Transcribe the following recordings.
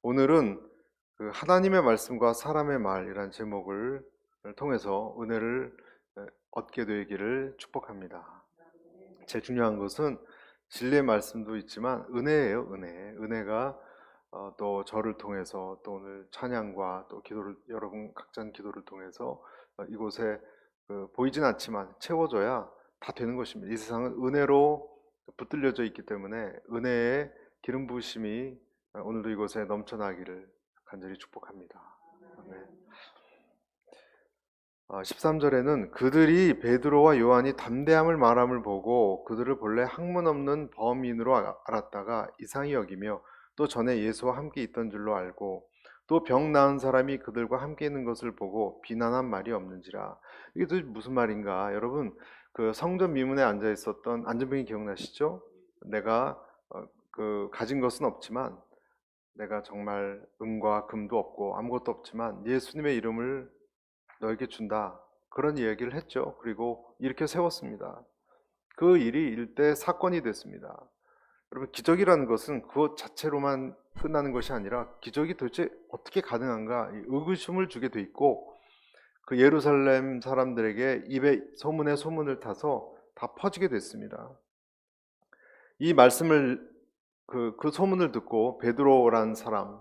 오늘은 그 하나님의 말씀과 사람의 말이란 제목을 통해서 은혜를 얻게 되기를 축복합니다. 제일 중요한 것은 진리의 말씀도 있지만 은혜예요. 은혜가 또 저를 통해서 또 오늘 찬양과 또 기도를, 여러분 각자 기도를 통해서 이곳에 보이진 않지만 채워줘야 다 되는 것입니다. 이 세상은 은혜로 붙들려져 있기 때문에 은혜의 기름 부으심이 오늘도 이곳에 넘쳐나기를 간절히 축복합니다. 아멘. 13절에는 그들이 베드로와 요한이 담대함을 말함을 보고 그들을 본래 학문 없는 범인으로 알았다가 이상히 여기며 또 전에 예수와 함께 있던 줄로 알고 또 병 나은 사람이 그들과 함께 있는 것을 보고 비난한 말이 없는지라. 이게 도대체 무슨 말인가? 여러분, 그 성전 미문에 앉아 있었던 안전병이 기억나시죠? 내가 가진 것은 없지만, 내가 정말 은과 금도 없고 아무것도 없지만 예수님의 이름을 너에게 준다, 그런 이야기를 했죠. 그리고 이렇게 세웠습니다. 그 일이 일대 사건이 됐습니다. 여러분, 기적이라는 것은 그것 자체로만 끝나는 것이 아니라 기적이 도대체 어떻게 가능한가 의구심을 주게 돼 있고, 그 예루살렘 사람들에게 입에 소문에 소문을 타서 다 퍼지게 됐습니다. 이 말씀을 그 소문을 듣고 베드로라는 사람,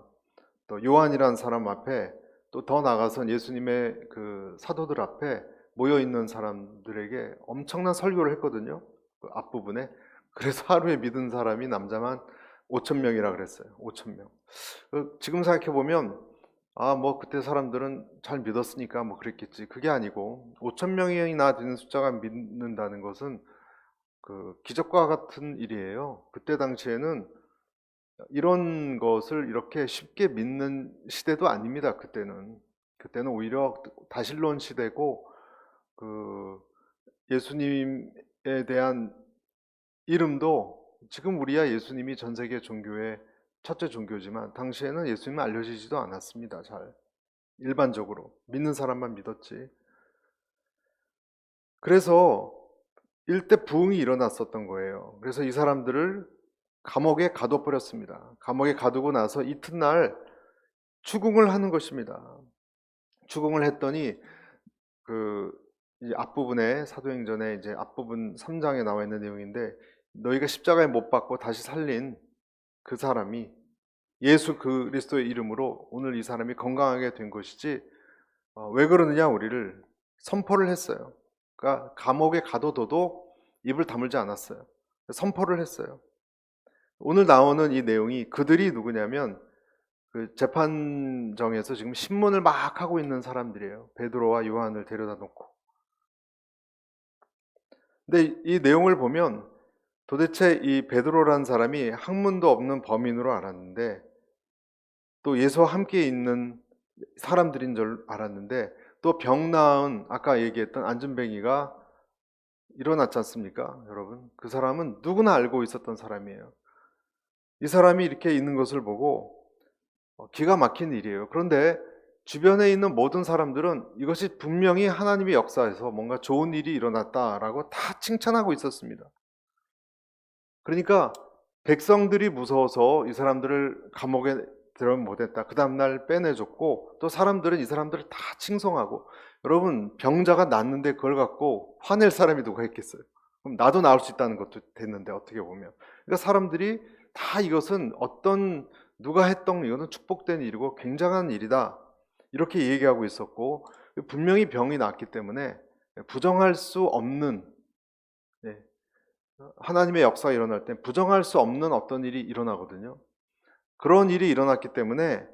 또 요한이라는 사람 앞에, 또 더 나가선 예수님의 그 사도들 앞에 모여 있는 사람들에게 엄청난 설교를 했거든요. 그 앞부분에. 그래서 하루에 믿은 사람이 남자만 5천 명이라 그랬어요. 5천 명. 지금 생각해 보면 뭐 그때 사람들은 잘 믿었으니까 뭐 그랬겠지. 그게 아니고 5천 명이나 되는 숫자가 믿는다는 것은 그 기적과 같은 일이에요. 그때 당시에는 이런 것을 이렇게 쉽게 믿는 시대도 아닙니다. 그때는 오히려 다실론 시대고, 그 예수님에 대한 이름도, 지금 우리야 예수님이 전 세계 종교의 첫째 종교지만 당시에는 예수님은 알려지지도 않았습니다. 잘 일반적으로 믿는 사람만 믿었지. 그래서 일대 부흥이 일어났었던 거예요. 그래서 이 사람들을 감옥에 가둬버렸습니다. 감옥에 가두고 나서 이튿날 추궁을 하는 것입니다. 추궁을 했더니 이제 앞부분에, 사도행전에 이제 앞부분 3장에 나와 있는 내용인데, 너희가 십자가에 못 박고 다시 살린 그 사람이 예수 그리스도의 이름으로 오늘 이 사람이 건강하게 된 것이지, 왜 그러느냐, 우리를 선포를 했어요. 그러니까 감옥에 가둬둬도 입을 다물지 않았어요. 선포를 했어요. 오늘 나오는 이 내용이, 그들이 누구냐면 그 재판정에서 지금 신문을 막 하고 있는 사람들이에요. 베드로와 요한을 데려다 놓고. 근데 이 내용을 보면 도대체 이 베드로라는 사람이 학문도 없는 범인으로 알았는데, 또 예수와 함께 있는 사람들인 줄 알았는데, 또 병 나은 아까 얘기했던 안전뱅이가 일어났지 않습니까? 여러분, 그 사람은 누구나 알고 있었던 사람이에요. 이 사람이 이렇게 있는 것을 보고 기가 막힌 일이에요. 그런데 주변에 있는 모든 사람들은 이것이 분명히 하나님의 역사에서 뭔가 좋은 일이 일어났다라고 다 칭찬하고 있었습니다. 그러니까 백성들이 무서워서 이 사람들을 감옥에 들어 못했다, 그 다음날 빼내줬고, 또 사람들은 이 사람들을 다 칭송하고. 여러분, 병자가 낫는데 그걸 갖고 화낼 사람이 누가 있겠어요? 그럼 나도 나을 수 있다는 것도 됐는데, 어떻게 보면. 그러니까 사람들이 다 이것은 누가 했던, 이거는 축복된 일이고 굉장한 일이다, 이렇게 얘기하고 있었고, 분명히 병이 났기 때문에 부정할 수 없는, 하나님의 역사가 일어날 때 부정할 수 없는 어떤 일이 일어나거든요. 그런 일이 일어났기 때문에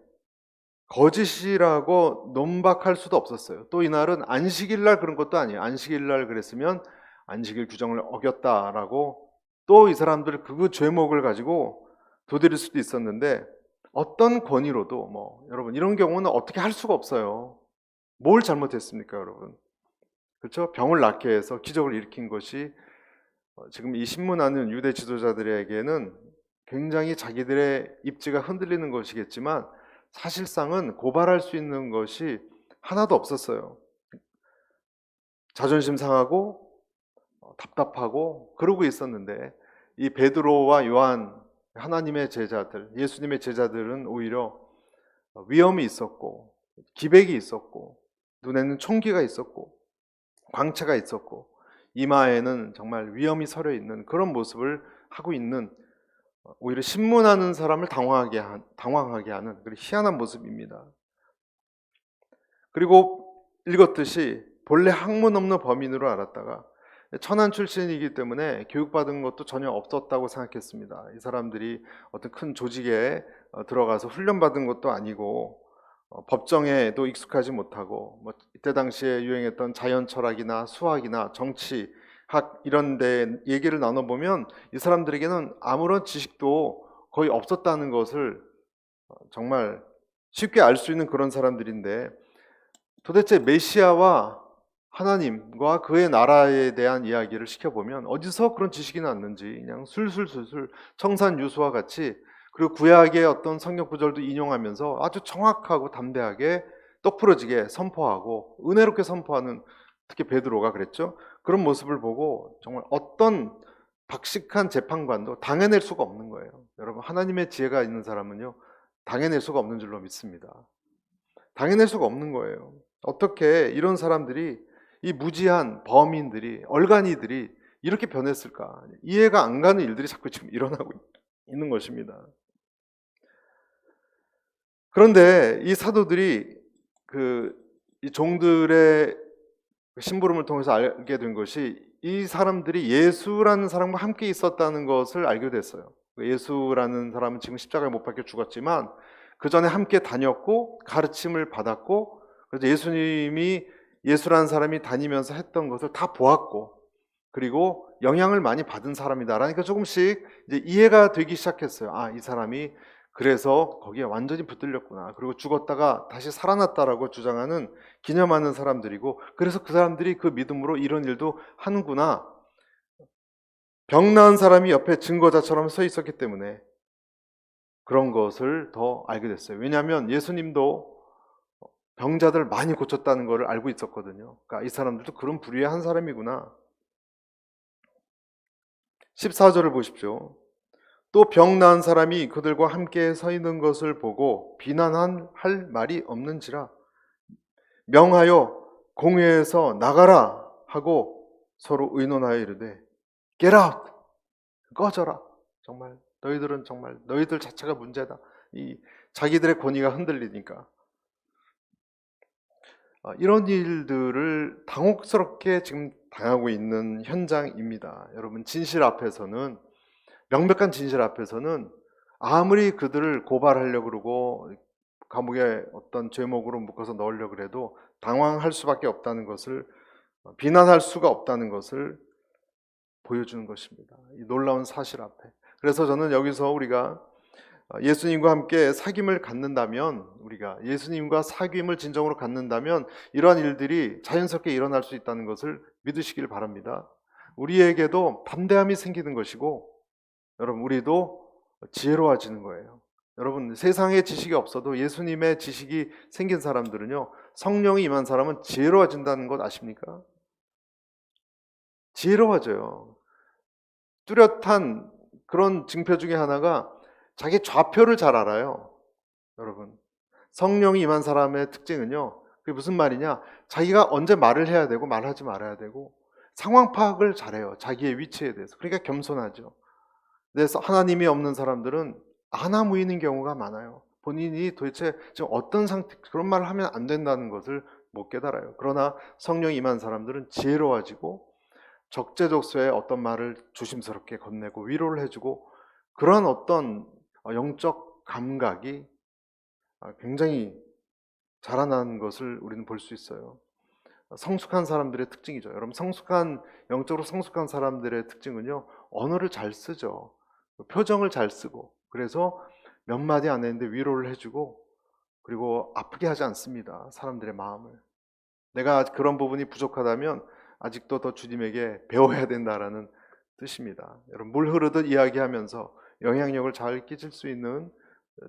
거짓이라고 논박할 수도 없었어요. 또 이날은 안식일날 그런 것도 아니에요. 안식일날 그랬으면 안식일 규정을 어겼다라고 또 이 사람들 그 죄목을 가지고 도드릴 수도 있었는데, 어떤 권위로도 여러분, 이런 경우는 어떻게 할 수가 없어요. 뭘 잘못했습니까, 여러분? 그렇죠? 병을 낫게 해서 기적을 일으킨 것이 지금 이 신문하는 유대 지도자들에게는 굉장히 자기들의 입지가 흔들리는 것이겠지만, 사실상은 고발할 수 있는 것이 하나도 없었어요. 자존심 상하고 답답하고 그러고 있었는데, 이 베드로와 요한, 하나님의 제자들, 예수님의 제자들은 오히려 위험이 있었고 기백이 있었고 눈에는 총기가 있었고 광채가 있었고 이마에는 정말 위험이 서려 있는 그런 모습을 하고 있는, 오히려 신문하는 사람을 당황하게 하는 그런 희한한 모습입니다. 그리고 읽었듯이 본래 학문 없는 범인으로 알았다가 천한 출신이기 때문에 교육받은 것도 전혀 없었다고 생각했습니다. 이 사람들이 어떤 큰 조직에 들어가서 훈련받은 것도 아니고 법정에도 익숙하지 못하고 이때 당시에 유행했던 자연 철학이나 수학이나 정치학 이런 데 얘기를 나눠보면 이 사람들에게는 아무런 지식도 거의 없었다는 것을 정말 쉽게 알 수 있는 그런 사람들인데, 도대체 메시아와 하나님과 그의 나라에 대한 이야기를 시켜보면 어디서 그런 지식이 났는지 그냥 술술술술 청산유수와 같이, 그리고 구약의 어떤 성경 구절도 인용하면서 아주 정확하고 담대하게 똑부러지게 선포하고 은혜롭게 선포하는, 특히 베드로가 그랬죠. 그런 모습을 보고 정말 어떤 박식한 재판관도 당해낼 수가 없는 거예요. 여러분, 하나님의 지혜가 있는 사람은요 당해낼 수가 없는 줄로 믿습니다. 당해낼 수가 없는 거예요. 어떻게 이런 사람들이, 이 무지한 범인들이, 얼간이들이 이렇게 변했을까? 이해가 안 가는 일들이 자꾸 지금 일어나고 있는 것입니다. 그런데 이 사도들이 이 종들의 심부름을 통해서 알게 된 것이, 이 사람들이 예수라는 사람과 함께 있었다는 것을 알게 됐어요. 예수라는 사람은 지금 십자가에 못 박혀 죽었지만 그 전에 함께 다녔고 가르침을 받았고, 그래서 예수님이, 예수라는 사람이 다니면서 했던 것을 다 보았고, 그리고 영향을 많이 받은 사람이다라니까 조금씩 이제 이해가 되기 시작했어요. 아, 이 사람이 그래서 거기에 완전히 붙들렸구나. 그리고 죽었다가 다시 살아났다라고 주장하는, 기념하는 사람들이고, 그래서 그 사람들이 그 믿음으로 이런 일도 하는구나. 병 나은 사람이 옆에 증거자처럼 서 있었기 때문에 그런 것을 더 알게 됐어요. 왜냐하면 예수님도 병자들 많이 고쳤다는 것을 알고 있었거든요. 그러니까 이 사람들도 그런 부류의 한 사람이구나. 14절을 보십시오. 또 병 나은 사람이 그들과 함께 서 있는 것을 보고 비난할 말이 없는지라 명하여 공회에서 나가라 하고 서로 의논하여 이르되 Get out! 꺼져라. 정말 너희들은 정말 너희들 자체가 문제다. 이 자기들의 권위가 흔들리니까 이런 일들을 당혹스럽게 지금 당하고 있는 현장입니다. 여러분, 진실 앞에서는, 명백한 진실 앞에서는 아무리 그들을 고발하려고 그러고 감옥에 어떤 죄목으로 묶어서 넣으려고 해도 당황할 수밖에 없다는 것을, 비난할 수가 없다는 것을 보여주는 것입니다. 이 놀라운 사실 앞에. 그래서 저는 여기서 우리가 예수님과 함께 사귐을 갖는다면, 우리가 예수님과 사귐을 진정으로 갖는다면 이러한 일들이 자연스럽게 일어날 수 있다는 것을 믿으시길 바랍니다. 우리에게도 담대함이 생기는 것이고, 여러분, 우리도 지혜로워지는 거예요. 여러분, 세상에 지식이 없어도 예수님의 지식이 생긴 사람들은요, 성령이 임한 사람은 지혜로워진다는 것 아십니까? 지혜로워져요. 뚜렷한 그런 징표 중에 하나가 자기 좌표를 잘 알아요. 여러분, 성령이 임한 사람의 특징은요, 그게 무슨 말이냐, 자기가 언제 말을 해야 되고 말하지 말아야 되고 상황 파악을 잘해요. 자기의 위치에 대해서. 그러니까 겸손하죠. 그래서 하나님이 없는 사람들은 안하무인인 경우가 많아요. 본인이 도대체 지금 어떤 상태, 그런 말을 하면 안 된다는 것을 못 깨달아요. 그러나 성령이 임한 사람들은 지혜로워지고 적재적소에 어떤 말을 조심스럽게 건네고 위로를 해주고, 그런 어떤 영적 감각이 굉장히 자라나는 것을 우리는 볼 수 있어요. 성숙한 사람들의 특징이죠. 여러분, 영적으로 성숙한 사람들의 특징은요, 언어를 잘 쓰죠. 표정을 잘 쓰고, 그래서 몇 마디 안 했는데 위로를 해주고, 그리고 아프게 하지 않습니다. 사람들의 마음을. 내가 그런 부분이 부족하다면 아직도 더 주님에게 배워야 된다라는 뜻입니다. 여러분, 물 흐르듯 이야기하면서 영향력을 잘 끼칠 수 있는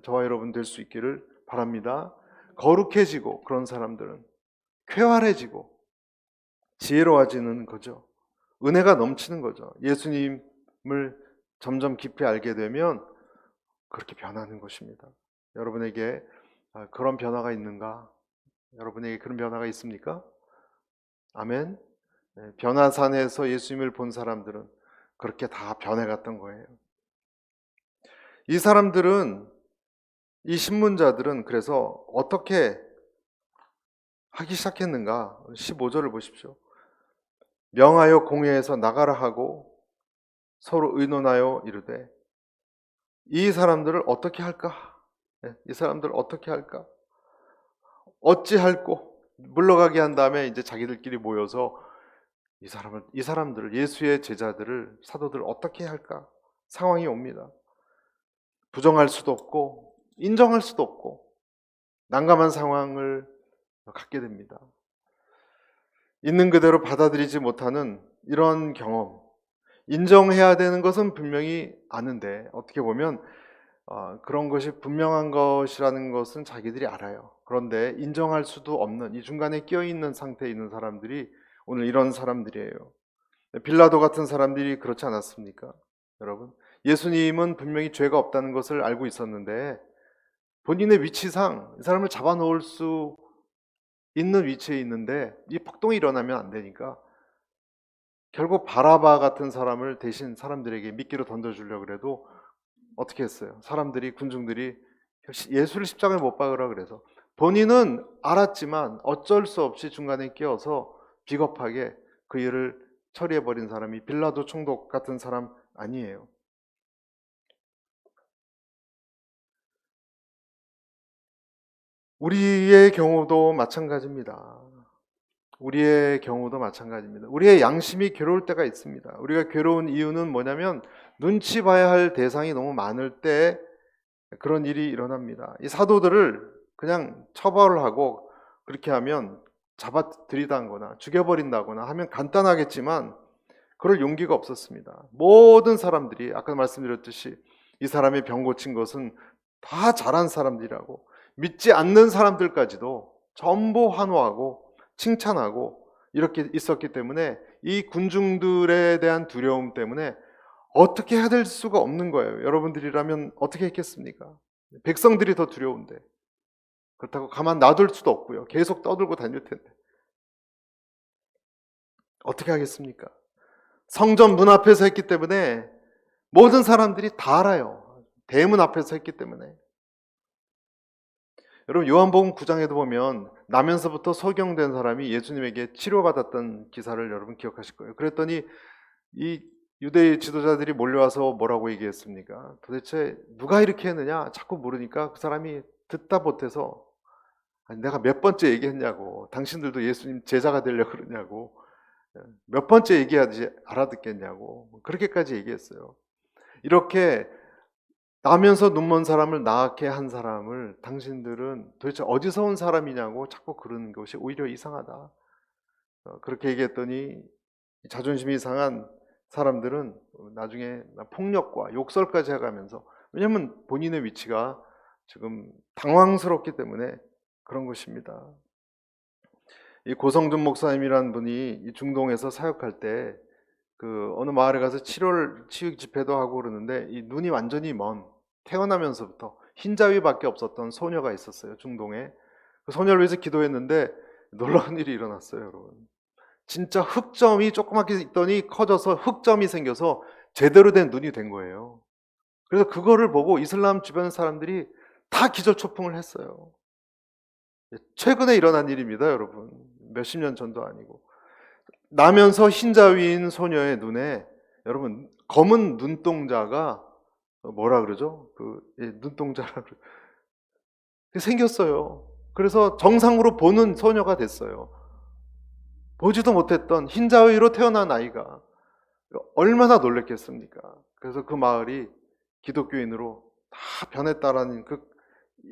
저와 여러분 될 수 있기를 바랍니다. 거룩해지고, 그런 사람들은 쾌활해지고 지혜로워지는 거죠. 은혜가 넘치는 거죠. 예수님을 점점 깊이 알게 되면 그렇게 변하는 것입니다. 여러분에게 그런 변화가 있는가? 여러분에게 그런 변화가 있습니까? 아멘. 변화산에서 예수님을 본 사람들은 그렇게 다 변해갔던 거예요. 이 사람들은, 이 신문자들은 그래서 어떻게 하기 시작했는가? 15절을 보십시오. 명하여 공회에서 나가라 하고 서로 의논하여 이르되, 이 사람들을 어떻게 할까? 이 사람들을 어떻게 할까? 어찌할꼬? 물러가게 한 다음에 이제 자기들끼리 모여서 이 사람들을, 예수의 제자들을, 사도들을 어떻게 할까? 상황이 옵니다. 부정할 수도 없고 인정할 수도 없고 난감한 상황을 갖게 됩니다. 있는 그대로 받아들이지 못하는 이런 경험, 인정해야 되는 것은 분명히 아는데 어떻게 보면 그런 것이 분명한 것이라는 것은 자기들이 알아요. 그런데 인정할 수도 없는 이 중간에 끼어있는 상태에 있는 사람들이 오늘 이런 사람들이에요. 빌라도 같은 사람들이 그렇지 않았습니까? 여러분, 예수님은 분명히 죄가 없다는 것을 알고 있었는데 본인의 위치상 이 사람을 잡아놓을 수 있는 위치에 있는데 이 폭동이 일어나면 안 되니까 결국 바라바 같은 사람을 대신 사람들에게 미끼로 던져주려고 그래도 어떻게 했어요? 사람들이, 군중들이 예수를 십자가에 못 박으라 그래서 본인은 알았지만 어쩔 수 없이 중간에 끼어서 비겁하게 그 일을 처리해버린 사람이 빌라도 총독 같은 사람 아니에요. 우리의 경우도 마찬가지입니다. 우리의 경우도 마찬가지입니다. 우리의 양심이 괴로울 때가 있습니다. 우리가 괴로운 이유는 뭐냐면 눈치 봐야 할 대상이 너무 많을 때 그런 일이 일어납니다. 이 사도들을 그냥 처벌을 하고 그렇게 하면 잡아 들이다거나 죽여버린다거나 하면 간단하겠지만 그럴 용기가 없었습니다. 모든 사람들이 아까 말씀드렸듯이 이 사람의 병 고친 것은 다 잘한 사람들이라고 믿지 않는 사람들까지도 전부 환호하고 칭찬하고 이렇게 있었기 때문에 이 군중들에 대한 두려움 때문에 어떻게 해야 될 수가 없는 거예요. 여러분들이라면 어떻게 했겠습니까? 백성들이 더 두려운데 그렇다고 가만 놔둘 수도 없고요. 계속 떠들고 다닐 텐데 어떻게 하겠습니까? 성전 문 앞에서 했기 때문에 모든 사람들이 다 알아요. 대문 앞에서 했기 때문에. 여러분 요한복음 9장에도 보면 나면서부터 소경된 사람이 예수님에게 치료받았던 기사를 여러분 기억하실 거예요. 그랬더니 이 유대 지도자들이 몰려와서 뭐라고 얘기했습니까? 도대체 누가 이렇게 했느냐? 자꾸 물으니까 그 사람이 듣다 못해서 아니, 내가 몇 번째 얘기했냐고, 당신들도 예수님 제자가 되려고 그러냐고, 몇 번째 얘기하지 알아듣겠냐고 그렇게까지 얘기했어요. 이렇게 나면서 눈먼 사람을 나게 한 사람을 당신들은 도대체 어디서 온 사람이냐고 자꾸 그러는 것이 오히려 이상하다. 그렇게 얘기했더니 자존심이 상한 사람들은 나중에 폭력과 욕설까지 해가면서, 왜냐하면 본인의 위치가 지금 당황스럽기 때문에 그런 것입니다. 이 고성준 목사님이라는 분이 이 중동에서 사역할 때 그 어느 마을에 가서 치유 집회도 하고 그러는데 이 눈이 완전히 먼, 태어나면서부터 흰자위밖에 없었던 소녀가 있었어요. 중동에. 그 소녀를 위해서 기도했는데 놀라운 일이 일어났어요, 여러분. 진짜 흑점이 조그맣게 있더니 커져서 흑점이 생겨서 제대로 된 눈이 된 거예요. 그래서 그거를 보고 이슬람 주변 사람들이 다 기절초풍을 했어요. 최근에 일어난 일입니다, 여러분. 몇십 년 전도 아니고. 나면서 흰자위인 소녀의 눈에 여러분 검은 눈동자가 뭐라 그러죠? 눈동자라 생겼어요. 그래서 정상으로 보는 소녀가 됐어요. 보지도 못했던 흰자위로 태어난 아이가 얼마나 놀랬겠습니까? 그래서 그 마을이 기독교인으로 다 변했다라는 그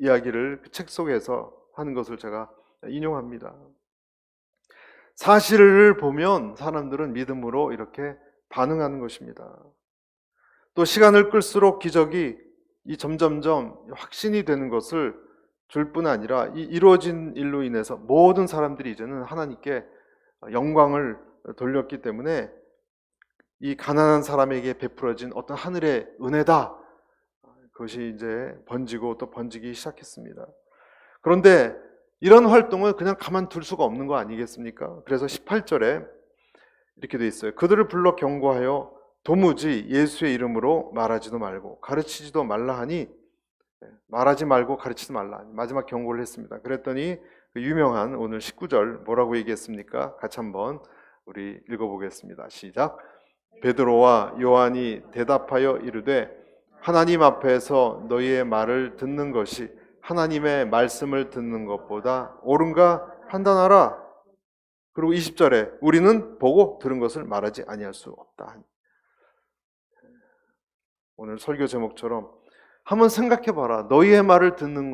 이야기를 그 책 속에서 하는 것을 제가 인용합니다. 사실을 보면 사람들은 믿음으로 이렇게 반응하는 것입니다. 또 시간을 끌수록 기적이 점점점 확신이 되는 것을 줄 뿐 아니라 이 이루어진 일로 인해서 모든 사람들이 이제는 하나님께 영광을 돌렸기 때문에 이 가난한 사람에게 베풀어진 어떤 하늘의 은혜다, 그것이 이제 번지고 또 번지기 시작했습니다. 그런데 이런 활동을 그냥 가만둘 수가 없는 거 아니겠습니까? 그래서 18절에 이렇게 돼 있어요. 그들을 불러 경고하여 도무지 예수의 이름으로 말하지도 말고 가르치지도 말라 하니, 말하지 말고 가르치지 말라 하니 마지막 경고를 했습니다. 그랬더니 그 유명한 오늘 19절 뭐라고 얘기했습니까? 같이 한번 우리 읽어보겠습니다. 시작. 베드로와 요한이 대답하여 이르되 하나님 앞에서 너희의 말을 듣는 것이 하나님의 말씀을 듣는 것보다 옳은가 판단하라. 그리고 20절에 우리는 보고 들은 것을 말하지 아니할 수 없다. 오늘 설교 제목처럼 한번 생각해봐라. 너희의 말을 듣는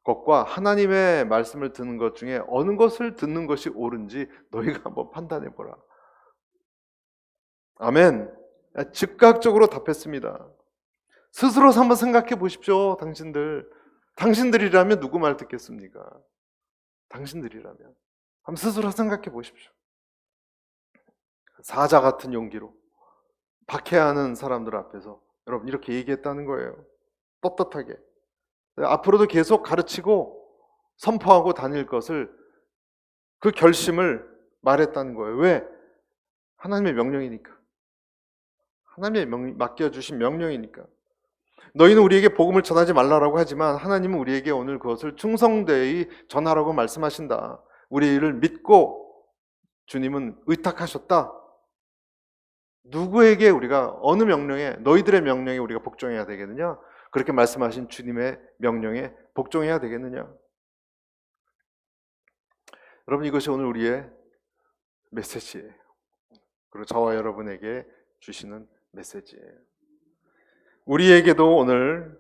것과 하나님의 말씀을 듣는 것 중에 어느 것을 듣는 것이 옳은지 너희가 한번 판단해보라. 아멘. 즉각적으로 답했습니다. 스스로 한번 생각해 보십시오. 당신들이라면 누구 말 듣겠습니까? 당신들이라면 한번 스스로 생각해 보십시오. 사자 같은 용기로 박해하는 사람들 앞에서 여러분 이렇게 얘기했다는 거예요. 떳떳하게 앞으로도 계속 가르치고 선포하고 다닐 것을, 그 결심을 말했다는 거예요. 왜? 하나님의 명령이니까. 하나님의 맡겨주신 명령이니까. 너희는 우리에게 복음을 전하지 말라라고 하지만 하나님은 우리에게 오늘 그것을 충성되이 전하라고 말씀하신다. 우리 일을 믿고 주님은 의탁하셨다. 누구에게 우리가 어느 명령에, 너희들의 명령에 우리가 복종해야 되겠느냐? 그렇게 말씀하신 주님의 명령에 복종해야 되겠느냐? 여러분 이것이 오늘 우리의 메시지예요. 그리고 저와 여러분에게 주시는 메시지예요. 우리에게도 오늘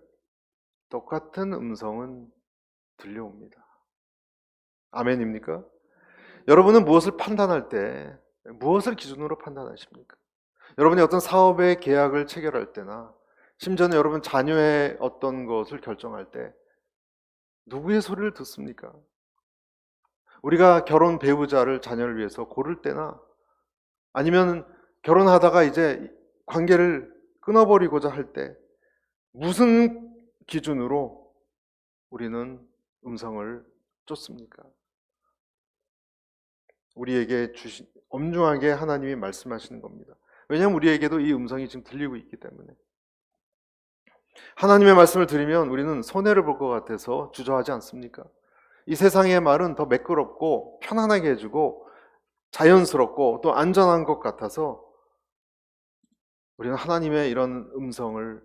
똑같은 음성은 들려옵니다. 아멘입니까? 여러분은 무엇을 판단할 때 무엇을 기준으로 판단하십니까? 여러분이 어떤 사업의 계약을 체결할 때나 심지어는 여러분 자녀의 어떤 것을 결정할 때 누구의 소리를 듣습니까? 우리가 결혼 배우자를 자녀를 위해서 고를 때나 아니면 결혼하다가 이제 관계를 끊어버리고자 할 때 무슨 기준으로 우리는 음성을 쫓습니까? 우리에게 엄중하게 하나님이 말씀하시는 겁니다. 왜냐하면 우리에게도 이 음성이 지금 들리고 있기 때문에. 하나님의 말씀을 들으면 우리는 손해를 볼 것 같아서 주저하지 않습니까? 이 세상의 말은 더 매끄럽고 편안하게 해주고 자연스럽고 또 안전한 것 같아서 우리는 하나님의 이런 음성을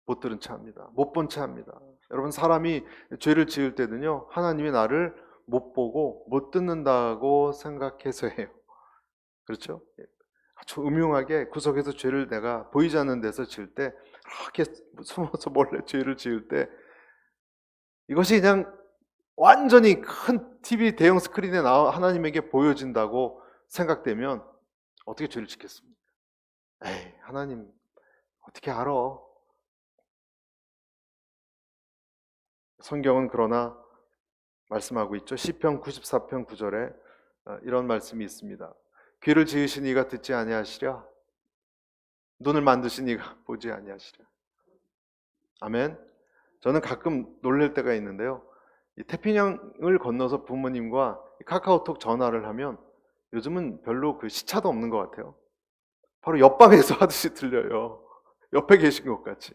못 들은 채 합니다. 못 본 채 합니다. 여러분 사람이 죄를 지을 때는요, 하나님이 나를 못 보고 못 듣는다고 생각해서 해요. 그렇죠? 아주 음흉하게 구석에서 죄를 내가 보이지 않는 데서 지을 때, 이렇게 숨어서 몰래 죄를 지을 때, 이것이 그냥 완전히 큰 TV 대형 스크린에 나와 하나님에게 보여진다고 생각되면 어떻게 죄를 짓겠습니까? 에이, 하나님 어떻게 알아? 성경은 그러나 말씀하고 있죠. 시편 94편 9절에 이런 말씀이 있습니다. 귀를 지으신 이가 듣지 아니하시랴? 눈을 만드신 이가 보지 아니하시랴? 아멘. 저는 가끔 놀랄 때가 있는데요. 이 태평양을 건너서 부모님과 카카오톡 전화를 하면 요즘은 별로 그 시차도 없는 것 같아요. 바로 옆방에서 하듯이 들려요. 옆에 계신 것 같이.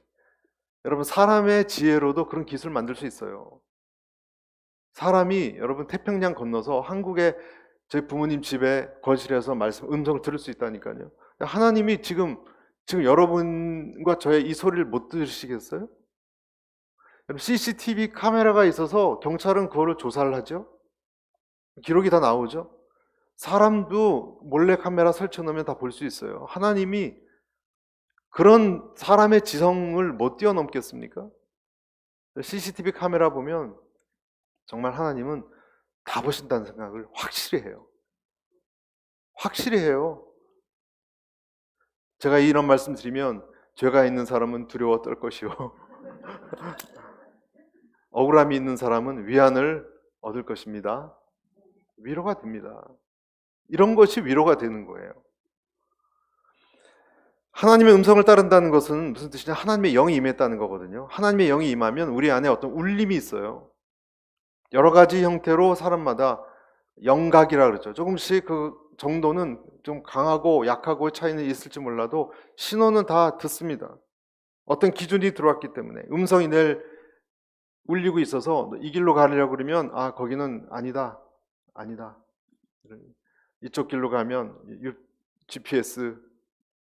여러분 사람의 지혜로도 그런 기술 만들 수 있어요. 사람이 여러분 태평양 건너서 한국의 저희 부모님 집에 거실에서 음성을 들을 수 있다니까요. 하나님이 지금 여러분과 저의 이 소리를 못 들으시겠어요? CCTV 카메라가 있어서 경찰은 그거를 조사를 하죠. 기록이 다 나오죠. 사람도 몰래 카메라 설쳐 놓으면 다 볼 수 있어요. 하나님이 그런 사람의 지성을 못 뛰어넘겠습니까? CCTV 카메라 보면 정말 하나님은 다 보신다는 생각을 확실히 해요. 확실히 해요. 제가 이런 말씀 드리면 죄가 있는 사람은 두려워 떨 것이요 억울함이 있는 사람은 위안을 얻을 것입니다. 위로가 됩니다. 이런 것이 위로가 되는 거예요. 하나님의 음성을 따른다는 것은 무슨 뜻이냐? 하나님의 영이 임했다는 거거든요. 하나님의 영이 임하면 우리 안에 어떤 울림이 있어요. 여러 가지 형태로 사람마다 영각이라 그러죠. 조금씩 그 정도는 좀 강하고 약하고 차이는 있을지 몰라도 신호는 다 듣습니다. 어떤 기준이 들어왔기 때문에 음성이 늘 울리고 있어서 이 길로 가려고 그러면 거기는 아니다. 아니다. 이쪽 길로 가면 GPS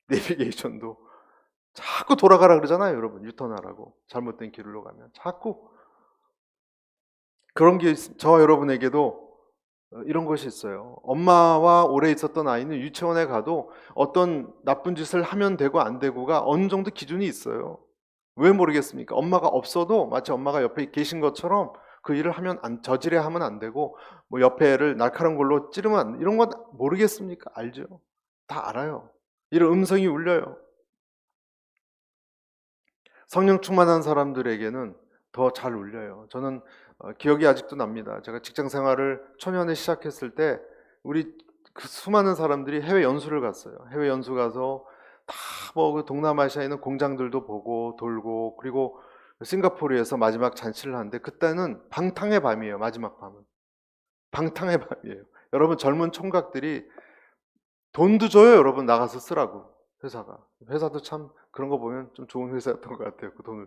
내비게이션도 자꾸 돌아가라 그러잖아요, 여러분. 유턴하라고. 잘못된 길로 가면 자꾸 그런 게 저와 여러분에게도 이런 것이 있어요. 엄마와 오래 있었던 아이는 유치원에 가도 어떤 나쁜 짓을 하면 되고 안 되고가 어느 정도 기준이 있어요. 왜 모르겠습니까? 엄마가 없어도 마치 엄마가 옆에 계신 것처럼 그 일을 하면 저지레 하면 안 되고 뭐 옆에 애를 날카로운 걸로 찌르면 안 돼. 이런 건 모르겠습니까? 알죠. 다 알아요. 이런 음성이 울려요. 성령 충만한 사람들에게는 더 잘 울려요. 저는 기억이 아직도 납니다. 제가 직장 생활을 초년에 시작했을 때 우리 그 수많은 사람들이 해외 연수를 갔어요. 해외 연수 가서 다 뭐 그 동남아시아에 있는 공장들도 보고 돌고 그리고 싱가포르에서 마지막 잔치를 하는데 그때는 방탕의 밤이에요. 마지막 밤은 방탕의 밤이에요. 여러분 젊은 총각들이 돈도 줘요. 여러분 나가서 쓰라고 회사가 회사도 참 그런 거 보면 좀 좋은 회사였던 것 같아요. 그 돈을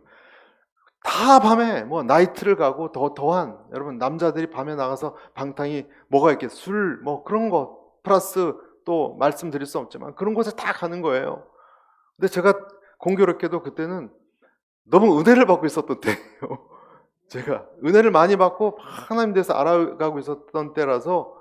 다 밤에 뭐 나이트를 가고 더한 여러분 남자들이 밤에 나가서 방탕이 뭐가 있겠 술 뭐 그런 거 플러스 또 말씀드릴 수 없지만 그런 곳에 다 가는 거예요. 근데 제가 공교롭게도 그때는 너무 은혜를 받고 있었던 때예요. 제가 은혜를 많이 받고 하나님 대해서 알아가고 있었던 때라서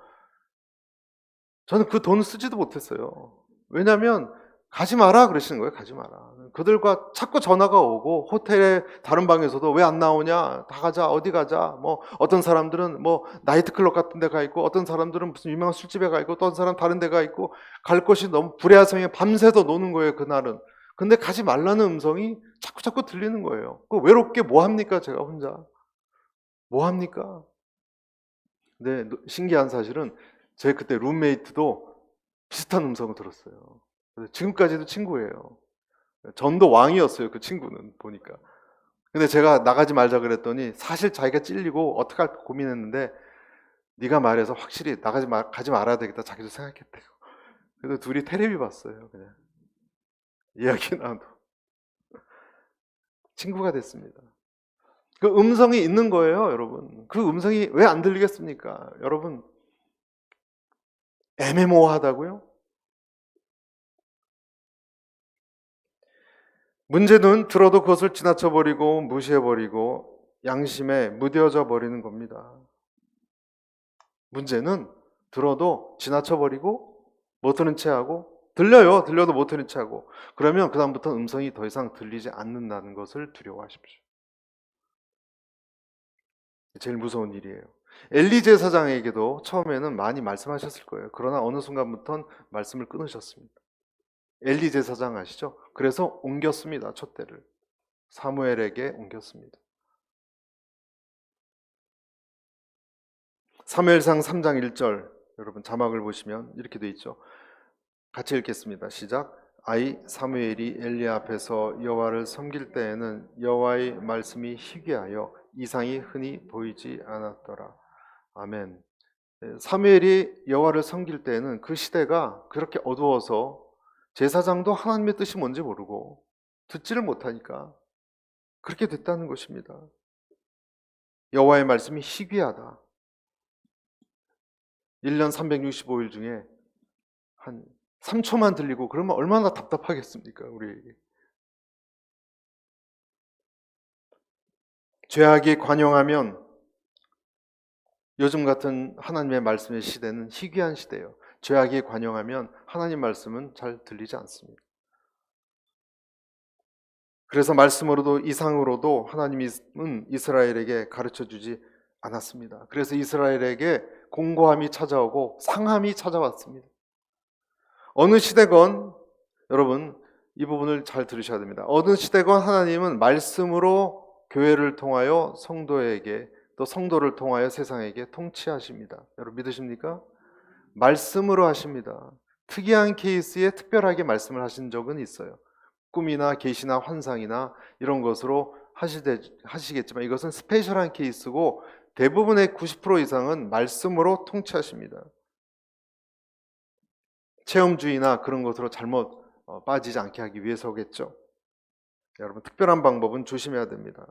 저는 그 돈을 쓰지도 못했어요. 왜냐하면 가지 마라 그러시는 거예요. 가지 마라. 그들과 자꾸 전화가 오고 호텔에 다른 방에서도 왜 안 나오냐? 다 가자. 어디 가자. 뭐 어떤 사람들은 뭐 나이트클럽 같은 데 가 있고 어떤 사람들은 무슨 유명한 술집에 가 있고 어떤 사람 다른 데 가 있고 갈 곳이 너무 불야성에 밤새도 노는 거예요. 그날은. 근데 가지 말라는 음성이 자꾸 들리는 거예요. 그 외롭게 뭐 합니까? 제가 혼자. 뭐 합니까? 근데 신기한 사실은 제 그때 룸메이트도 비슷한 음성을 들었어요. 그래서 지금까지도 친구예요. 전도 왕이었어요. 그 친구는 보니까. 근데 제가 나가지 말자 그랬더니 사실 자기가 찔리고 어떻게 할까 고민했는데 네가 말해서 확실히 가지 말아야 되겠다 자기도 생각했대요. 그래서 둘이 테레비 봤어요. 그냥 이야기 나누고 친구가 됐습니다. 그 음성이 있는 거예요, 여러분. 그 음성이 왜 안 들리겠습니까? 여러분 애매모호하다고요? 문제는 들어도 그것을 지나쳐버리고 무시해버리고 양심에 무뎌져 버리는 겁니다. 문제는 들어도 지나쳐버리고 못 들은 채 하고 들려도 못 들은 채 하고 그러면 그다음부터 음성이 더 이상 들리지 않는다는 것을 두려워하십시오. 제일 무서운 일이에요. 엘리 제사장에게도 처음에는 많이 말씀하셨을 거예요. 그러나 어느 순간부터는 말씀을 끊으셨습니다. 엘리 제사장 아시죠? 그래서 옮겼습니다. 촛대를 사무엘에게 옮겼습니다. 사무엘상 3장 1절 여러분 자막을 보시면 이렇게 돼 있죠. 같이 읽겠습니다. 시작. 아이 사무엘이 엘리 앞에서 여호와를 섬길 때에는 여호와의 말씀이 희귀하여 이상이 흔히 보이지 않았더라. 아멘. 사무엘이 여호와를 섬길 때에는 그 시대가 그렇게 어두워서 제사장도 하나님의 뜻이 뭔지 모르고 듣지를 못하니까 그렇게 됐다는 것입니다. 여호와의 말씀이 희귀하다. 1년 365일 중에 한 3초만 들리고 그러면 얼마나 답답하겠습니까? 우리에게. 죄악이 관영하면 요즘 같은 하나님의 말씀의 시대는 희귀한 시대예요. 죄악이 관영하면 하나님 말씀은 잘 들리지 않습니다. 그래서 말씀으로도 이상으로도 하나님은 이스라엘에게 가르쳐주지 않았습니다. 그래서 이스라엘에게 공고함이 찾아오고 상함이 찾아왔습니다. 어느 시대건 여러분 이 부분을 잘 들으셔야 됩니다. 어느 시대건 하나님은 말씀으로 교회를 통하여 성도에게 또 성도를 통하여 세상에게 통치하십니다. 여러분 믿으십니까? 말씀으로 하십니다. 특이한 케이스에 특별하게 말씀을 하신 적은 있어요. 꿈이나 계시나 환상이나 이런 것으로 하시겠지만 이것은 스페셜한 케이스고 대부분의 90% 이상은 말씀으로 통치하십니다. 체험주의나 그런 것으로 잘못 빠지지 않게 하기 위해서겠죠. 여러분, 특별한 방법은 조심해야 됩니다.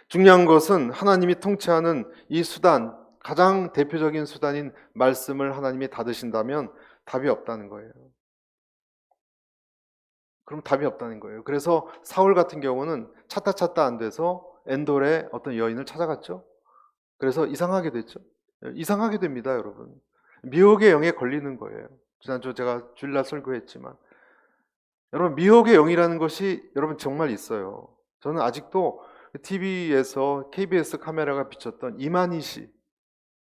중요한 것은 하나님이 통치하는 이 수단, 가장 대표적인 수단인 말씀을 하나님이 닫으신다면 답이 없다는 거예요. 그럼 답이 없다는 거예요. 그래서 사울 같은 경우는 찾다 안 돼서 엔돌의 어떤 여인을 찾아갔죠. 그래서 이상하게 됐죠. 이상하게 됩니다, 여러분. 미혹의 영에 걸리는 거예요. 지난주 제가 주일날 설교했지만 여러분, 미혹의 영이라는 것이 여러분 정말 있어요. 저는 아직도 TV에서 KBS 카메라가 비쳤던 이만희 씨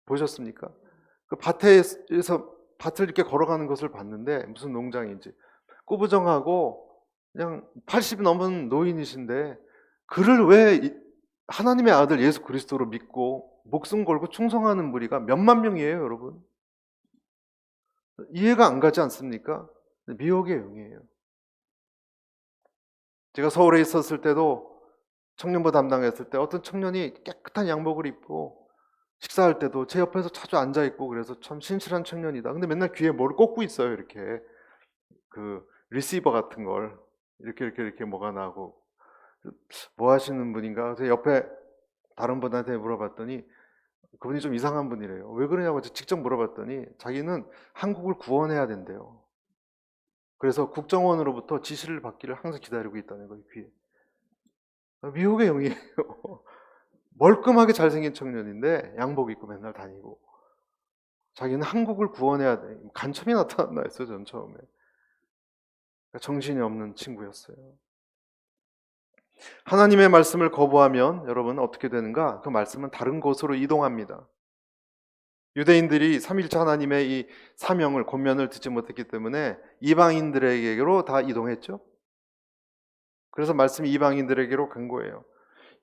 보셨습니까? 그 밭에서 밭을 이렇게 걸어가는 것을 봤는데 무슨 농장인지 꾸부정하고 그냥 80이 넘은 노인이신데 그를 왜 하나님의 아들 예수 그리스도로 믿고 목숨 걸고 충성하는 무리가 몇만 명이에요, 여러분. 이해가 안 가지 않습니까? 미혹의 영이에요. 제가 서울에 있었을 때도 청년부 담당했을 때 어떤 청년이 깨끗한 양복을 입고 식사할 때도 제 옆에서 자주 앉아 있고 그래서 참 신실한 청년이다. 근데 맨날 귀에 뭘 꽂고 있어요. 이렇게 그 리시버 같은 걸 이렇게 뭐가 나고 뭐 하시는 분인가? 그래서 옆에 다른 분한테 물어봤더니 그분이 좀 이상한 분이래요. 왜 그러냐고 직접 물어봤더니 자기는 한국을 구원해야 된대요. 그래서 국정원으로부터 지시를 받기를 항상 기다리고 있다는 거예요. 귀에. 미혹의 영이에요. 멀끔하게 잘생긴 청년인데 양복 입고 맨날 다니고 자기는 한국을 구원해야 돼. 간첩이 나타났나 했어요. 전 처음에. 정신이 없는 친구였어요. 하나님의 말씀을 거부하면 여러분 어떻게 되는가? 그 말씀은 다른 곳으로 이동합니다. 유대인들이 삼위일체 하나님의 이 사명을 권면을 듣지 못했기 때문에 이방인들에게로 다 이동했죠. 그래서 말씀이 이방인들에게로 간 거예요.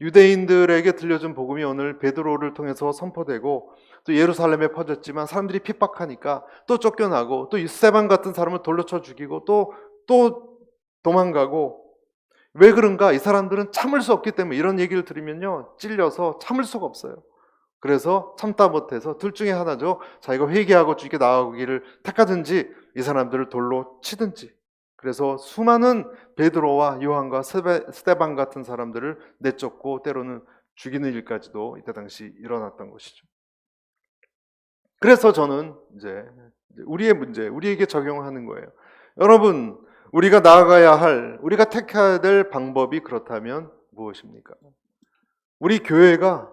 유대인들에게 들려준 복음이 오늘 베드로를 통해서 선포되고 또 예루살렘에 퍼졌지만 사람들이 핍박하니까 또 쫓겨나고 또 스데반 같은 사람을 돌로 쳐 죽이고 또 도망가고 왜 그런가? 이 사람들은 참을 수 없기 때문에 이런 얘기를 들으면요 찔려서 참을 수가 없어요. 그래서 참다 못해서 둘 중에 하나죠. 자기가 회개하고 주께 나아오기를 택하든지 이 사람들을 돌로 치든지. 그래서 수많은 베드로와 요한과 스데반 같은 사람들을 내쫓고 때로는 죽이는 일까지도 이때 당시 일어났던 것이죠. 그래서 저는 이제 우리의 문제, 우리에게 적용하는 거예요. 여러분, 우리가 나아가야 할, 우리가 택해야 될 방법이 그렇다면 무엇입니까? 우리 교회가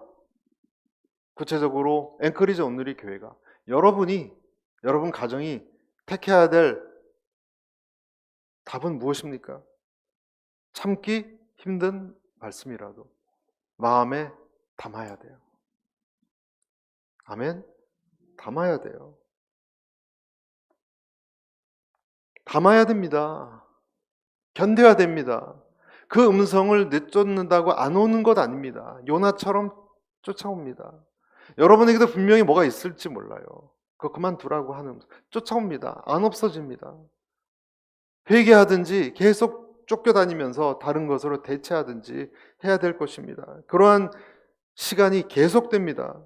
구체적으로 앵커리지 온누리 교회가 여러분 가정이 택해야 될 답은 무엇입니까? 참기 힘든 말씀이라도 마음에 담아야 돼요. 아멘? 담아야 돼요. 담아야 됩니다. 견뎌야 됩니다. 그 음성을 내쫓는다고 안 오는 것 아닙니다. 요나처럼 쫓아옵니다. 여러분에게도 분명히 뭐가 있을지 몰라요. 그거 그만두라고 하는 쫓아옵니다. 안 없어집니다. 회개하든지 계속 쫓겨다니면서 다른 것으로 대체하든지 해야 될 것입니다. 그러한 시간이 계속됩니다.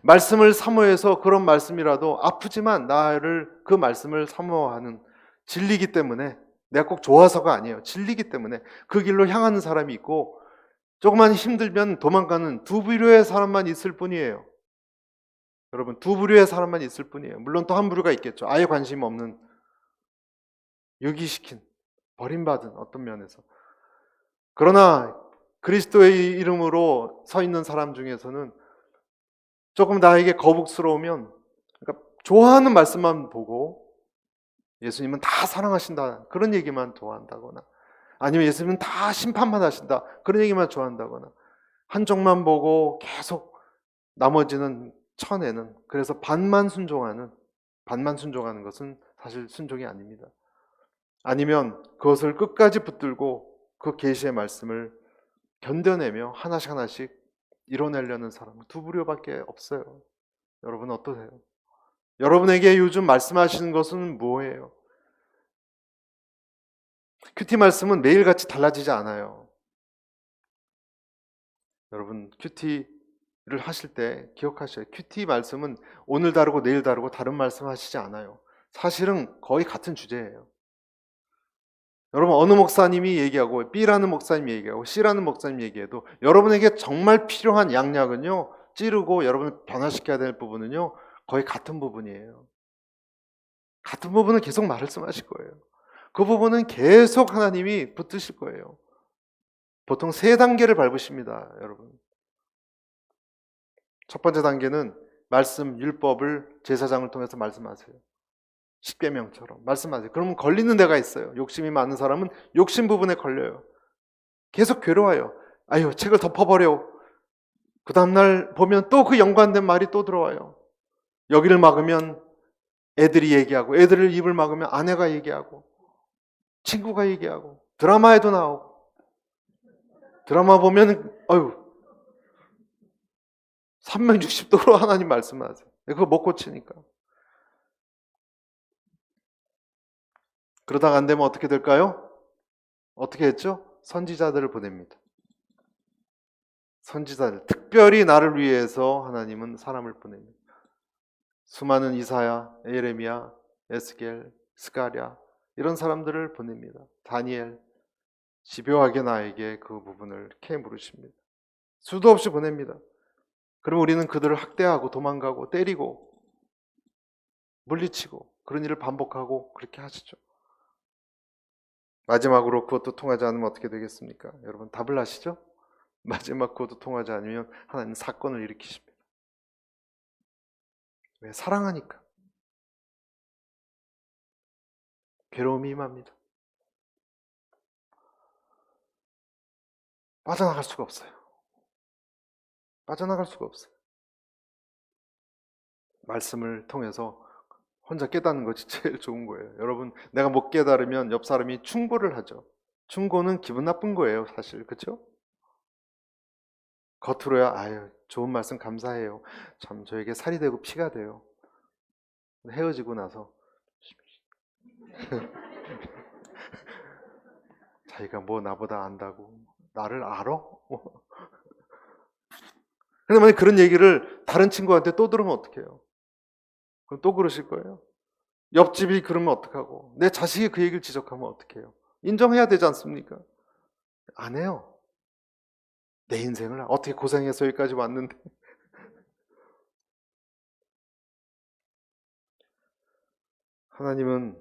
말씀을 사모해서 그런 말씀이라도 아프지만 나를 그 말씀을 사모하는 진리기 때문에 내가 꼭 좋아서가 아니에요. 진리기 때문에 그 길로 향하는 사람이 있고 조금만 힘들면 도망가는 두 부류의 사람만 있을 뿐이에요. 여러분, 두 부류의 사람만 있을 뿐이에요. 물론 또 한 부류가 있겠죠. 아예 관심 없는, 유기시킨, 버림받은 어떤 면에서. 그러나 그리스도의 이름으로 서 있는 사람 중에서는 조금 나에게 거북스러우면, 그러니까 좋아하는 말씀만 보고 예수님은 다 사랑하신다 그런 얘기만 좋아한다거나, 아니면 예수님은 다 심판만 하신다 그런 얘기만 좋아한다거나, 한쪽만 보고 계속 나머지는 쳐내는, 그래서 반만 순종하는 것은 사실 순종이 아닙니다. 아니면 그것을 끝까지 붙들고 그 계시의 말씀을 견뎌내며 하나씩 이뤄내려는 사람은 두 부류밖에 없어요. 여러분 어떠세요? 여러분에게 요즘 말씀하시는 것은 뭐예요? 큐티 말씀은 매일같이 달라지지 않아요. 여러분 큐티를 하실 때 기억하셔요. 큐티 말씀은 오늘 다르고 내일 다르고 다른 말씀 하시지 않아요. 사실은 거의 같은 주제예요. 여러분 어느 목사님이 얘기하고 B라는 목사님이 얘기하고 C라는 목사님이 얘기해도 여러분에게 정말 필요한 양약은요, 찌르고 여러분을 변화시켜야 될 부분은요 거의 같은 부분이에요. 같은 부분은 계속 말씀하실 거예요. 그 부분은 계속 하나님이 붙드실 거예요. 보통 3단계를 밟으십니다, 여러분. 첫 번째 단계는 말씀, 율법을 제사장을 통해서 말씀하세요. 십계명처럼 말씀하세요. 그러면 걸리는 데가 있어요. 욕심이 많은 사람은 욕심 부분에 걸려요. 계속 괴로워요. 아유, 책을 덮어버려. 그 다음날 보면 또 그 연관된 말이 또 들어와요. 여기를 막으면 애들이 얘기하고, 애들을 입을 막으면 아내가 얘기하고, 친구가 얘기하고, 드라마에도 나오고, 드라마 보면 아유 360도로 하나님 말씀하세요. 그거 못 고치니까. 그러다가 안 되면 어떻게 될까요? 어떻게 했죠? 선지자들을 보냅니다. 선지자들, 특별히 나를 위해서 하나님은 사람을 보냅니다. 수많은 이사야, 예레미야, 에스겔, 스가랴 이런 사람들을 보냅니다. 다니엘, 집요하게 나에게 그 부분을 캐물으십니다. 수도 없이 보냅니다. 그럼 우리는 그들을 학대하고 도망가고 때리고 물리치고 그런 일을 반복하고 그렇게 하시죠. 마지막으로 그것도 통하지 않으면 어떻게 되겠습니까? 여러분 답을 아시죠? 마지막 그것도 통하지 않으면 하나님 사건을 일으키십니다. 왜? 사랑하니까. 괴로움이 임합니다. 빠져나갈 수가 없어요. 빠져나갈 수가 없어요. 말씀을 통해서 혼자 깨닫는 것이 제일 좋은 거예요. 여러분, 내가 못 깨달으면 옆 사람이 충고를 하죠. 충고는 기분 나쁜 거예요, 사실. 그렇죠? 겉으로야 아유, 좋은 말씀 감사해요. 참 저에게 살이 되고 피가 돼요. 헤어지고 나서 자기가 뭐 나보다 안다고 나를 알아? 근데 만약 그런 얘기를 다른 친구한테 또 들으면 어떡해요? 그럼 또 그러실 거예요? 옆집이 그러면 어떡하고 내 자식이 그 얘기를 지적하면 어떡해요? 인정해야 되지 않습니까? 안 해요. 내 인생을 어떻게 고생해서 여기까지 왔는데. 하나님은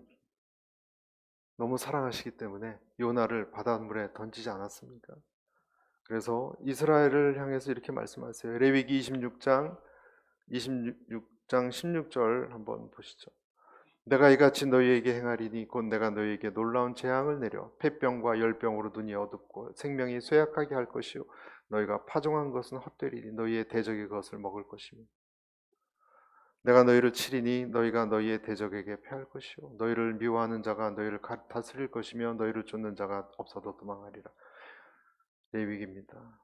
너무 사랑하시기 때문에 요나를 바닷물에 던지지 않았습니까? 그래서 이스라엘을 향해서 이렇게 말씀하세요. 레위기 26장 16절 한번 보시죠. 내가 이같이 너희에게 행하리니 곧 내가 너희에게 놀라운 재앙을 내려 폐병과 열병으로 눈이 어둡고 생명이 쇠약하게 할 것이요 너희가 파종한 것은 헛되리니 너희의 대적의 것을 먹을 것이며 내가 너희를 치리니 너희가 너희의 대적에게 패할 것이요 너희를 미워하는 자가 너희를 다스릴 것이며 너희를 쫓는 자가 없어도 도망하리라. 레위기입니다.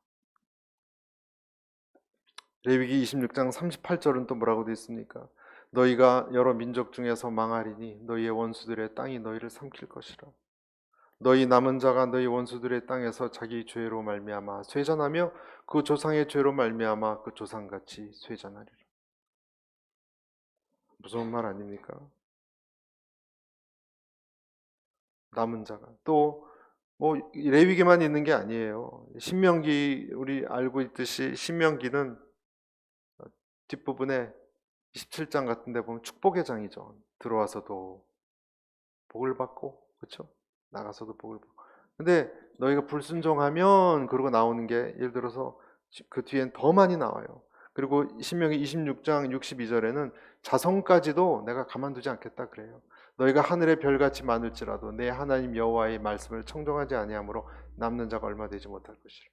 레위기 26장 38절은 또 뭐라고 되어 있습니까? 너희가 여러 민족 중에서 망하리니 너희의 원수들의 땅이 너희를 삼킬 것이라. 너희 남은 자가 너희 원수들의 땅에서 자기 죄로 말미암아 쇠잔하며 그 조상의 죄로 말미암아 그 조상같이 쇠잔하리라. 무서운 말 아닙니까? 남은 자가 또 뭐 레위기만 있는 게 아니에요. 신명기 우리 알고 있듯이 신명기는 뒷부분에 27장 같은 데 보면 축복의 장이죠. 들어와서도 복을 받고 그렇죠? 나가서도 복을 받고. 근데 너희가 불순종하면 그러고 나오는 게 예를 들어서 그 뒤엔 더 많이 나와요. 그리고 신명기 26장 62절에는 자손까지도 내가 가만두지 않겠다 그래요. 너희가 하늘의 별같이 많을지라도 내 하나님 여호와의 말씀을 청종하지 아니하므로 남는 자가 얼마 되지 못할 것이라.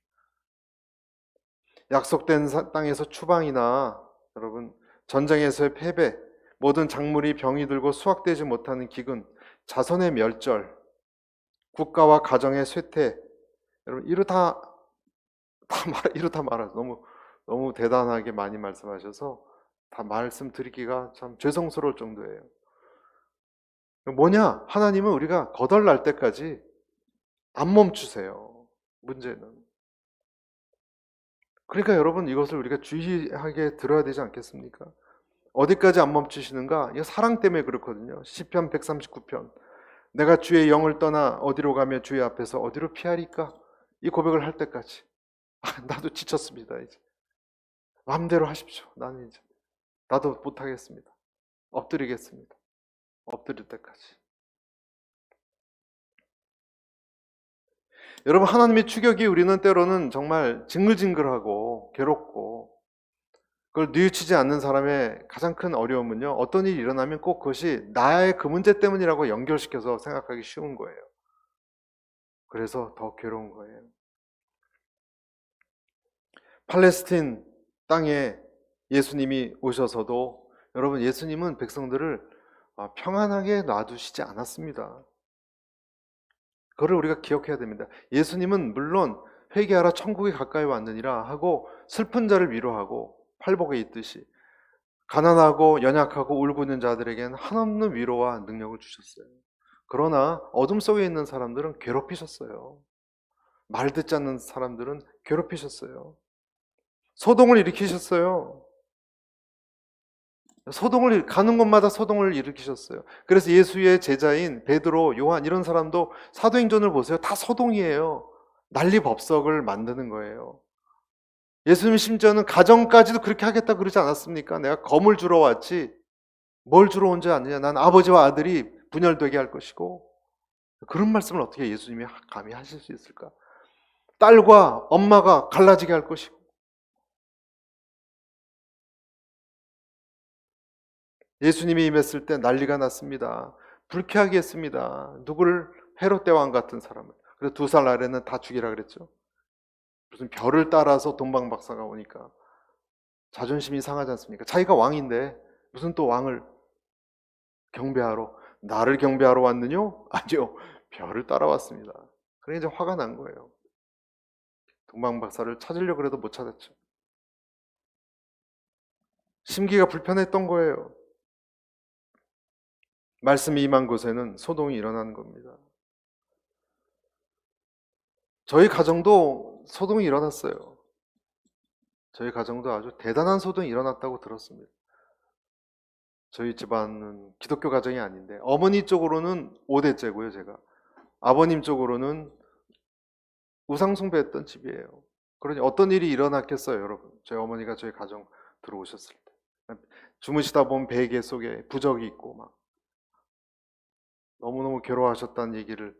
약속된 땅에서 추방이나 여러분 전쟁에서의 패배, 모든 작물이 병이 들고 수확되지 못하는 기근, 자손의 멸절, 국가와 가정의 쇠퇴, 여러분 이렇다 말아 너무 대단하게 많이 말씀하셔서 다 말씀드리기가 참 죄송스러울 정도예요. 뭐냐? 하나님은 우리가 거덜날 때까지 안 멈추세요. 문제는. 그러니까 여러분 이것을 우리가 주의하게 들어야 되지 않겠습니까? 어디까지 안 멈추시는가? 이거 사랑 때문에 그렇거든요. 시편 139편. 내가 주의 영을 떠나 어디로 가며 주의 앞에서 어디로 피하리까? 이 고백을 할 때까지. 나도 지쳤습니다. 이제. 마음대로 하십시오. 나는 이제. 나도 못하겠습니다. 엎드리겠습니다. 엎드릴 때까지. 여러분, 하나님의 추격이 우리는 때로는 정말 징글징글하고 괴롭고, 그걸 뉘우치지 않는 사람의 가장 큰 어려움은요, 어떤 일이 일어나면 꼭 그것이 나의 그 문제 때문이라고 연결시켜서 생각하기 쉬운 거예요. 그래서 더 괴로운 거예요. 팔레스틴 땅에 예수님이 오셔서도 여러분, 예수님은 백성들을 평안하게 놔두시지 않았습니다. 그거를 우리가 기억해야 됩니다. 예수님은 물론 회개하라 천국이 가까이 왔느니라 하고 슬픈 자를 위로하고 팔복에 있듯이 가난하고 연약하고 울고 있는 자들에게는 한없는 위로와 능력을 주셨어요. 그러나 어둠 속에 있는 사람들은 괴롭히셨어요. 말 듣지 않는 사람들은 괴롭히셨어요. 소동을 일으키셨어요. 가는 곳마다 소동을 일으키셨어요. 그래서 예수의 제자인 베드로, 요한 이런 사람도 사도행전을 보세요. 다 소동이에요. 난리법석을 만드는 거예요. 예수님 심지어는 가정까지도 그렇게 하겠다 그러지 않았습니까? 내가 검을 주러 왔지 뭘 주러 온 줄 아느냐. 난 아버지와 아들이 분열되게 할 것이고. 그런 말씀을 어떻게 예수님이 감히 하실 수 있을까? 딸과 엄마가 갈라지게 할 것이고. 예수님이 임했을 때 난리가 났습니다. 불쾌하게 했습니다. 누구를? 헤롯 대왕 같은 사람을. 그래서 2살 아래는 다 죽이라 그랬죠. 무슨 별을 따라서 동방박사가 오니까 자존심이 상하지 않습니까? 자기가 왕인데 무슨 또 왕을 경배하러, 나를 경배하러 왔느냐? 아니요, 별을 따라왔습니다. 그래 이제 화가 난 거예요. 동방박사를 찾으려고 해도 못 찾았죠. 심기가 불편했던 거예요. 말씀이 임한 곳에는 소동이 일어나는 겁니다. 저희 가정도 소동이 일어났어요. 저희 가정도 아주 대단한 소동이 일어났다고 들었습니다. 저희 집안은 기독교 가정이 아닌데 어머니 쪽으로는 5대째고요, 제가. 아버님 쪽으로는 우상 숭배했던 집이에요. 그러니 어떤 일이 일어났겠어요, 여러분? 저희 어머니가 저희 가정 들어오셨을 때. 주무시다 보면 베개 속에 부적이 있고 막 너무너무 괴로워하셨다는 얘기를.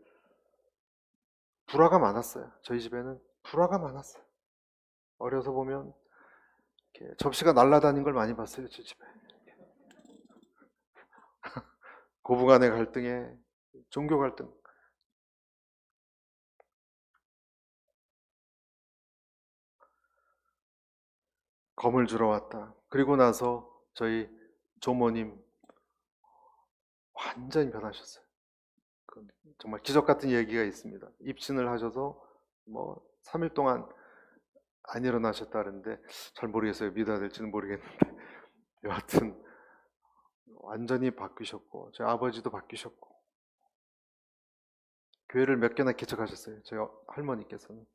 불화가 많았어요. 저희 집에는 불화가 많았어요. 어려서 보면 이렇게 접시가 날아다닌 걸 많이 봤어요, 저희 집에. 고부간의 갈등에 종교 갈등. 검을 주러 왔다. 그리고 나서 저희 조모님 완전히 변하셨어요. 정말 기적 같은 얘기가 있습니다. 입신을 하셔서 뭐 3일 동안 안 일어나셨다는데 잘 모르겠어요. 믿어야 될지는 모르겠는데 여하튼 완전히 바뀌셨고 저희 아버지도 바뀌셨고 교회를 몇 개나 개척하셨어요. 저희 할머니께서는.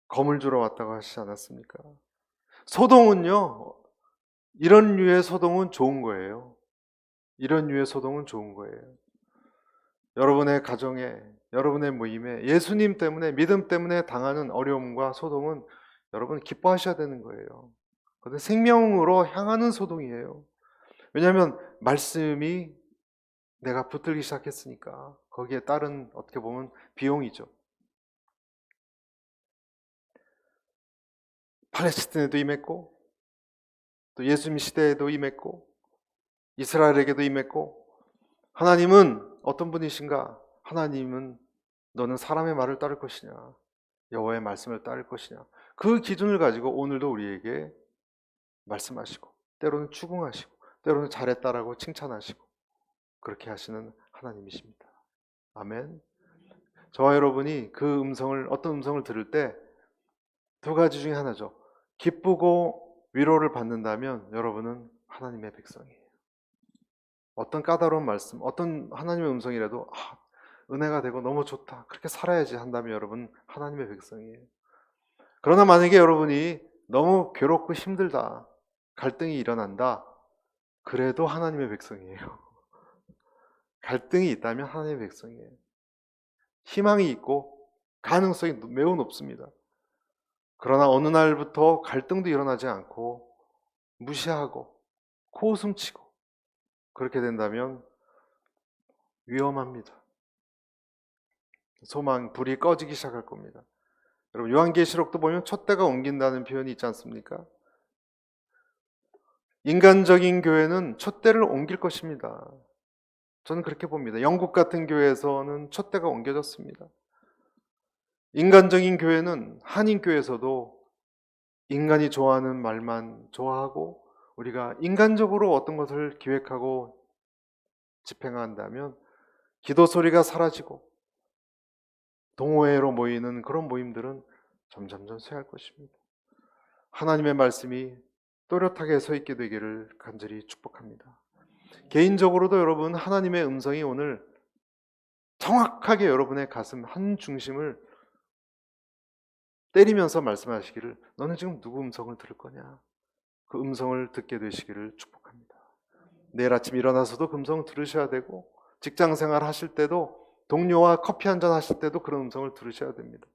검을 주러 왔다고 하시지 않았습니까? 소동은요, 이런 류의 소동은 좋은 거예요. 이런 류의 소동은 좋은 거예요. 여러분의 가정에, 여러분의 모임에 예수님 때문에, 믿음 때문에 당하는 어려움과 소동은 여러분 기뻐하셔야 되는 거예요. 그런데 생명으로 향하는 소동이에요. 왜냐하면 말씀이 내가 붙들기 시작했으니까 거기에 따른 어떻게 보면 비용이죠. 팔레스틴에도 임했고 또 예수님 시대에도 임했고 이스라엘에게도 임했고 하나님은 어떤 분이신가? 하나님은 너는 사람의 말을 따를 것이냐 여호와의 말씀을 따를 것이냐 그 기준을 가지고 오늘도 우리에게 말씀하시고 때로는 추궁하시고 때로는 잘했다라고 칭찬하시고 그렇게 하시는 하나님이십니다. 아멘. 저와 여러분이 그 음성을 어떤 음성을 들을 때 두 가지 중에 하나죠. 기쁘고 위로를 받는다면 여러분은 하나님의 백성이에요. 어떤 까다로운 말씀, 어떤 하나님의 음성이라도 은혜가 되고 너무 좋다, 그렇게 살아야지 한다면 여러분 하나님의 백성이에요. 그러나 만약에 여러분이 너무 괴롭고 힘들다, 갈등이 일어난다, 그래도 하나님의 백성이에요. 갈등이 있다면 하나님의 백성이에요. 희망이 있고 가능성이 매우 높습니다. 그러나 어느 날부터 갈등도 일어나지 않고 무시하고 코웃음치고 그렇게 된다면 위험합니다. 소망, 불이 꺼지기 시작할 겁니다. 여러분 요한계시록도 보면 촛대가 옮긴다는 표현이 있지 않습니까? 인간적인 교회는 촛대를 옮길 것입니다. 저는 그렇게 봅니다. 영국 같은 교회에서는 촛대가 옮겨졌습니다. 인간적인 교회는 한인교회에서도 인간이 좋아하는 말만 좋아하고 우리가 인간적으로 어떤 것을 기획하고 집행한다면 기도 소리가 사라지고 동호회로 모이는 그런 모임들은 점점점 쇠할 것입니다. 하나님의 말씀이 또렷하게 서 있게 되기를 간절히 축복합니다. 개인적으로도 여러분 하나님의 음성이 오늘 정확하게 여러분의 가슴 한 중심을 때리면서 말씀하시기를 너는 지금 누구 음성을 들을 거냐, 그 음성을 듣게 되시기를 축복합니다. 내일 아침 일어나서도 그 음성을 들으셔야 되고 직장생활 하실 때도 동료와 커피 한잔 하실 때도 그런 음성을 들으셔야 됩니다.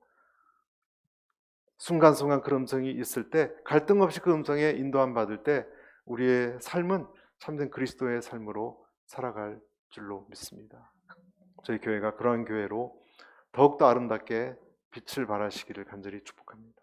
순간순간 그런 음성이 있을 때 갈등 없이 그 음성에 인도함 받을 때 우리의 삶은 참된 그리스도의 삶으로 살아갈 줄로 믿습니다. 저희 교회가 그러한 교회로 더욱더 아름답게 빛을 발하시기를 간절히 축복합니다.